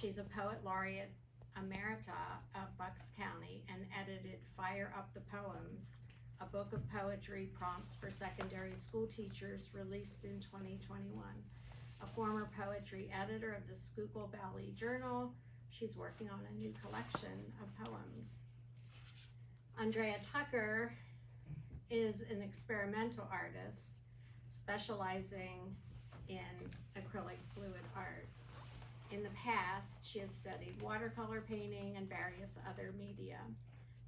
She's a poet laureate emerita of Bucks County and edited Fire Up the Poems, a book of poetry prompts for secondary school teachers released in 2021. A former poetry editor of the Schuylkill Valley Journal, she's working on a new collection of poems. Andrea Tucker is an experimental artist specializing in acrylic fluid art. In the past, she has studied watercolor painting and various other media.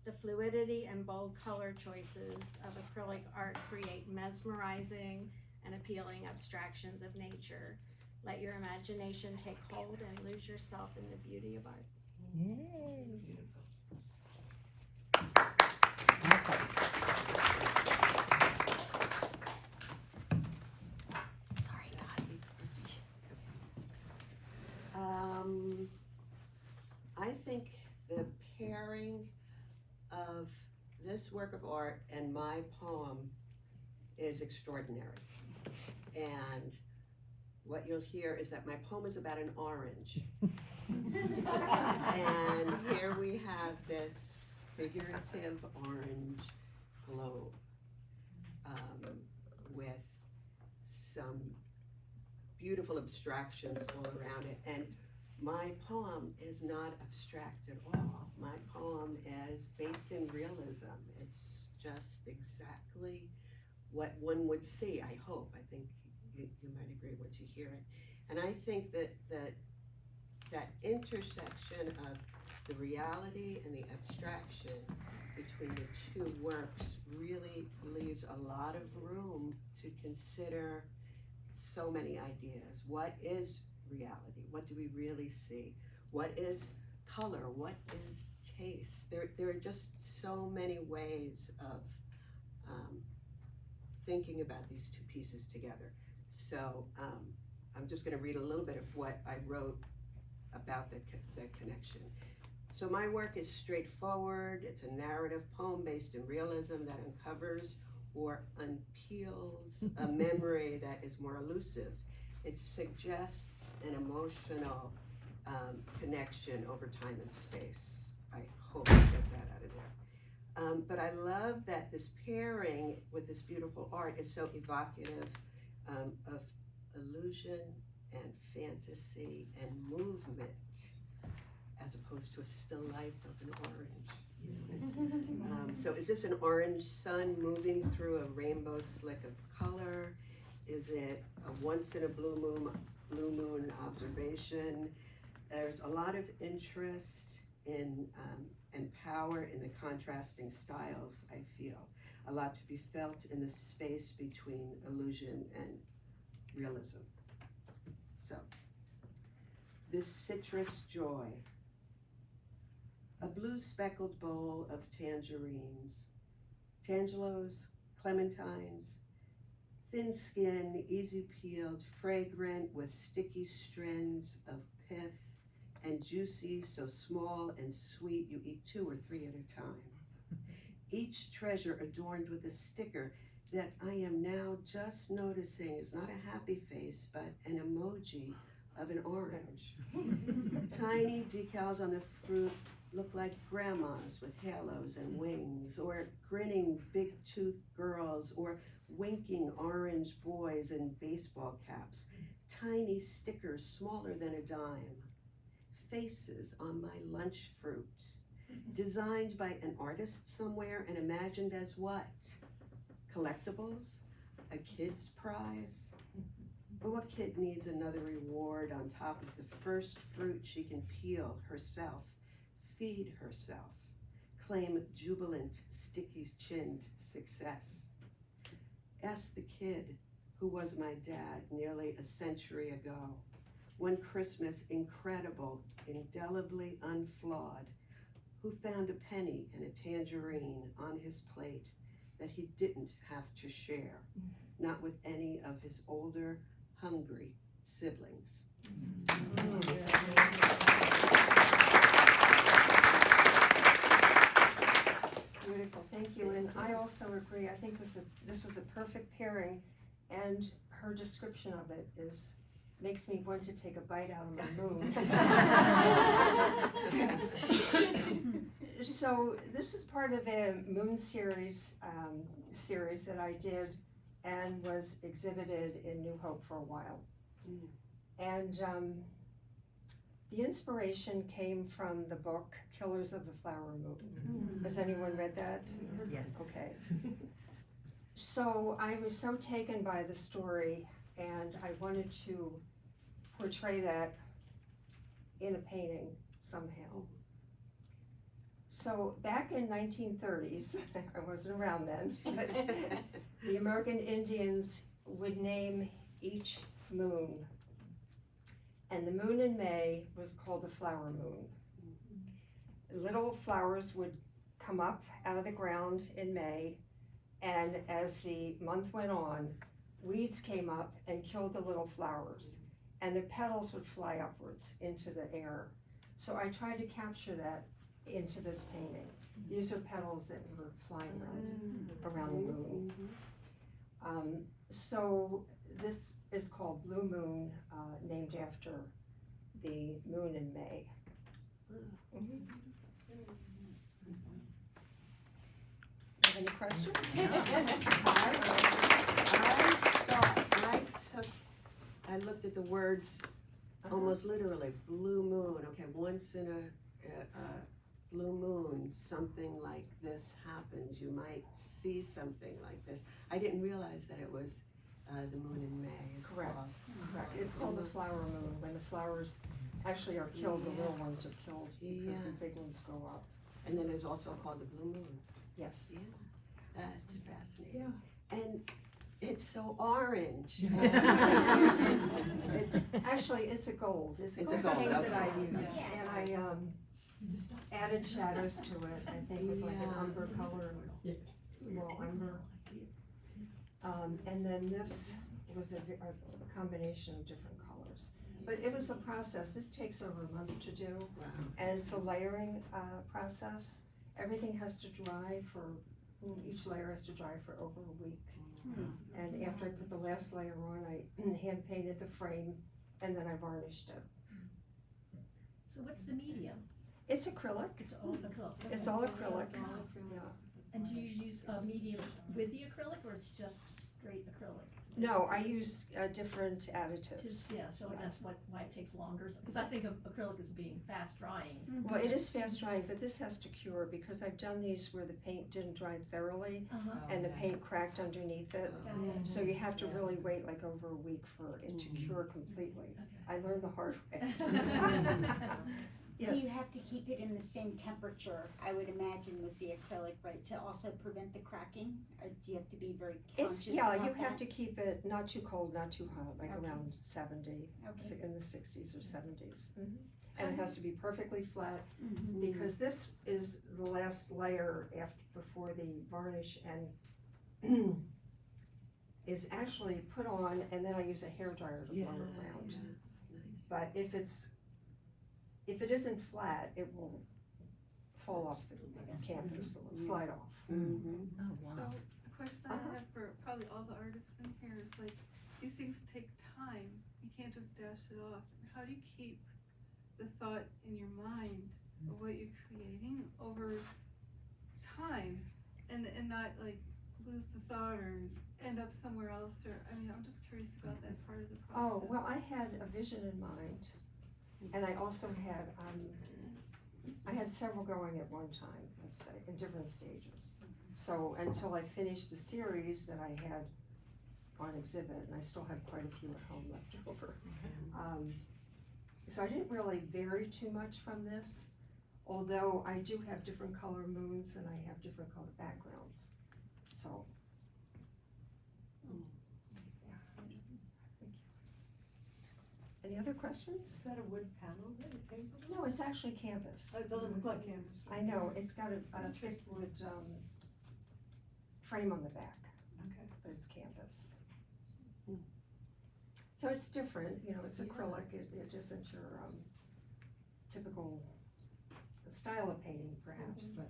The fluidity and bold color choices of acrylic art create mesmerizing and appealing abstractions of nature. Let your imagination take hold and lose yourself in the beauty of art. Yay. Beautiful. Sorry, Todd. I think the pairing of this work of art and my poem is extraordinary. And what you'll hear is that my poem is about an orange. And here we have this figurative orange globe with some beautiful abstractions all around it. And my poem is not abstract at all. My poem is based in realism. It's just exactly what one would see, I hope. I think you might agree once you hear it. And I think that intersection of the reality and the abstraction between the two works really leaves a lot of room to consider so many ideas. What is reality? What do we really see? What is color? What is taste? There are just so many ways of thinking about these two pieces together. So I'm just going to read a little bit of what I wrote about the connection. So my work is straightforward. It's a narrative poem based in realism that uncovers or unpeels a memory that is more elusive. It suggests an emotional connection over time and space. I hope I get that out of there. But I love that this pairing with this beautiful art is so evocative of illusion and fantasy and movement, as opposed to a still life of an orange. So is this an orange sun moving through a rainbow slick of color? Is it a once in a blue moon observation? There's a lot of interest in and power in the contrasting styles, I feel. A lot to be felt in the space between illusion and realism. So, this citrus joy. A blue speckled bowl of tangerines, tangelos, clementines, thin skin, easy peeled, fragrant with sticky strands of pith, and juicy, so small and sweet you eat 2 or 3 at a time. Each treasure adorned with a sticker that I am now just noticing is not a happy face, but an emoji of an orange. Tiny decals on the fruit look like grandmas with halos and wings, or grinning big-toothed girls, or winking orange boys in baseball caps. Tiny stickers smaller than a dime. Faces on my lunch fruit, designed by an artist somewhere and imagined as what? Collectibles? A kid's prize? But what kid needs another reward on top of the first fruit she can peel herself, feed herself, claim jubilant, sticky-chinned success? Ask the kid who was my dad nearly a century ago. One Christmas, incredible, indelibly unflawed, who found a penny and a tangerine on his plate that he didn't have to share, not with any of his older, hungry siblings. Beautiful, thank you. And I also agree. I think this was a perfect pairing, and her description of it makes me want to take a bite out of my moon. So this is part of a moon series that I did and was exhibited in New Hope for a while. Mm. And the inspiration came from the book Killers of the Flower Moon. Has anyone read that? Yes. Okay. So I was so taken by the story, and I wanted to portray that in a painting somehow. So back in 1930s, I wasn't around then, but the American Indians would name each moon. And the moon in May was called the flower moon. Little flowers would come up out of the ground in May, and as the month went on, weeds came up and killed the little flowers, and the petals would fly upwards into the air. So I tried to capture that into this painting. These are petals that were flying around the moon. So this is called Blue Moon, named after the moon in May. Have any questions? I looked at the words almost literally, blue moon, okay, once in a blue moon, something like this happens, you might see something like this. I didn't realize that it was the moon in May. Correct. It's called the flower moon, when the flowers actually are killed, the little ones are killed because the big ones grow up. And then there's also called the blue moon. Yes. Yeah, that's fascinating. Yeah. And it's so orange. It's Actually, it's a gold. It's a It's a gold gold, paint that I okay. used, and I added shadows to it, I think with like an umber color, raw umber. And then this was a combination of different colors. But it was a process. This takes over a month to do, Wow. and it's a layering process. Everything has to dry for, each layer has to dry for over a week. And after I put the last layer on, I hand painted the frame, and then I varnished it. So what's the medium? It's acrylic. It's all acrylic. It's all acrylic. Yeah. And do you use a medium with the acrylic, or it's just straight acrylic? No, I use different additives. Just, yeah, so that's why it takes longer, because I think of acrylic as being fast drying. Well, it is fast drying, but this has to cure because I've done these where the paint didn't dry thoroughly and the paint cracked underneath it. So you have to really wait like over a week for it to cure completely. I learned the hard way. Do Yes. you have to keep it in the same temperature, I would imagine, with the acrylic, right, to also prevent the cracking? Or do you have to be very conscious It's, about yeah, you that? have to keep it not too cold, not too hot, like Okay. around 70, Okay. in the 60s or 70s. And it has to be perfectly flat Mhm. because this is the last layer before the varnish and is actually put on, and then I use a hairdryer to blow it around. Nice. But if it isn't flat, it will fall off the canvas, it will slide off. Mhm. Oh, So, a question I have for probably all the artists in here is like, these things take time, you can't just dash it off. How do you keep the thought in your mind of what you're creating over time and not like lose the thought or end up somewhere else, or, I mean, I'm just curious about that part of the process. Oh, well, I had a vision in mind, and I also had, I had several going at one time, let's say, in different stages. So until I finished the series that I had on exhibit, and I still have quite a few at home left over. So I didn't really vary too much from this, although I do have different color moons and I have different color backgrounds, so. Any other questions? Is that a wood panel that it painted on? No, it's actually canvas. It doesn't look like canvas. I know, it's got a thick wood, frame on the back, Okay. but it's canvas. So it's different, you know, it's acrylic, it isn't your, typical style of painting perhaps, but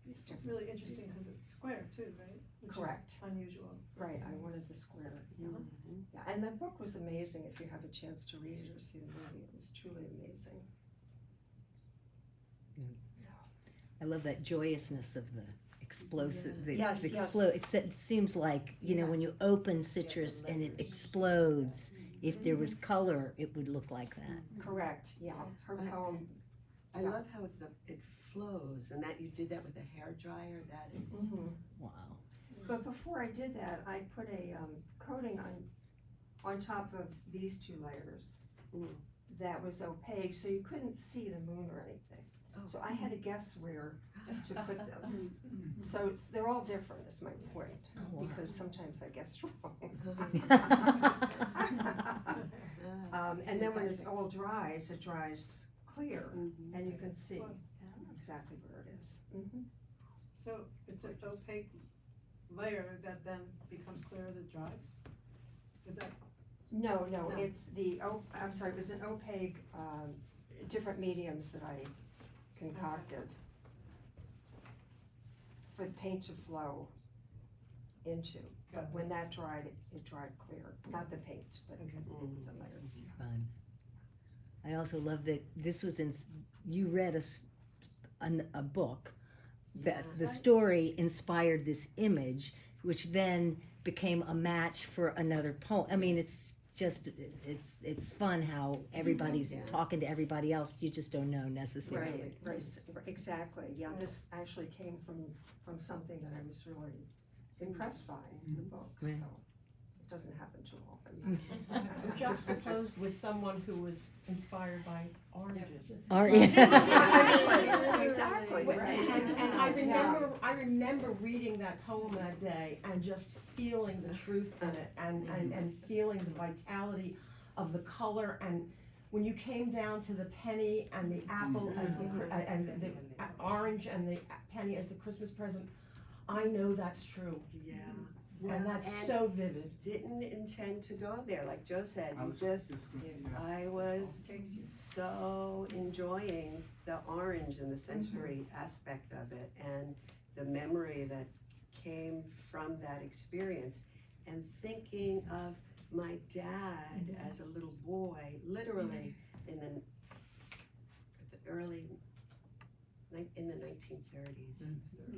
it's It's different. really interesting because it's square too, right? Which is Correct. unusual. Right, I wanted the square, yeah. Mhm. Yeah, and the book was amazing if you have a chance to read it or see the movie, it was truly amazing. So, I love that joyousness of the explosive, the Yes, yes. it seems like, you know, Yeah. when you open citrus and it explodes, if there was color, it would look like that. Correct, yeah, her poem, I Yeah. love how it flows, and that you did that with a hair dryer. That is, mhm. Wow. But before I did that, I put a coating on top of these two layers Mm. that was opaque, so you couldn't see the moon or anything. Oh. So I had to guess where to put this. So they're all different, is my point, wow. because sometimes I guess wrong. Ah, And then when it fantastic. all dries, it dries clear, Mhm. and you can see exactly where it is. Mhm. So it's an opaque layer that then becomes clear as it dries? Is that, No, No. it's I'm sorry, it was an opaque, different mediums that I concocted for the paint to flow into. got it? When that dried, it dried clear, not the paint, but Okay. the layers. Fun. I also love that this was you read a book that Yeah. the story inspired this image, which then became a match for another poem. I mean, it's just, it's fun how everybody's Yeah. talking to everybody else, you just don't know necessarily. Right, exactly, yeah, this actually came from something that I was really impressed by in the book, so Right. it doesn't happen too often. Juxtaposed with someone who was inspired by oranges. Exactly, right. And I remember reading that poem that day and just feeling the truth in it and feeling the vitality of the color, and when you came down to the penny and the apple as and the orange and the penny as the Christmas present, I know that's true, Yeah. and that's And so vivid. didn't intend to go there, like Joe said. You I was so enjoying the orange and the sensory aspect of it, and the memory that came from that experience, and thinking of my dad as a little boy, literally in the early in the 1930s,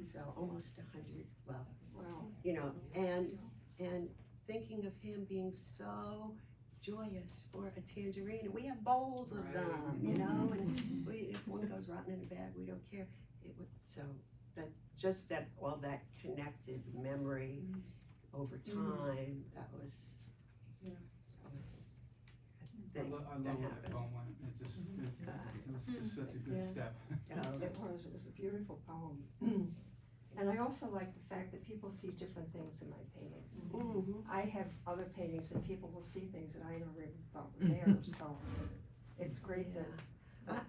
so almost 100. Well, Wow. you know, and thinking of him being so joyous for a tangerine, and we have bowls of them, you know, and if one goes rotten in a bag, we don't care. It would, so that just that all that connected memory over time, that was a thing I love that that happened. poem. It just, it was just such a good Yeah. step. It was a beautiful poem. And I also like the fact that people see different things in my paintings. Mhm. I have other paintings and people will see things that I never even thought were there, so it's great that,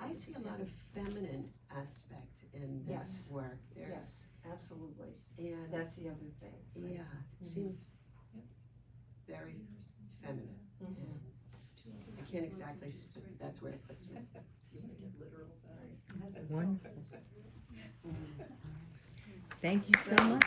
I see a lot of feminine aspect in this Yes. work. There's, yes, absolutely, and that's the other thing. yeah, it seems very feminine. Mhm. And I can't exactly, that's where it puts me. Wonderful. Thank you so much.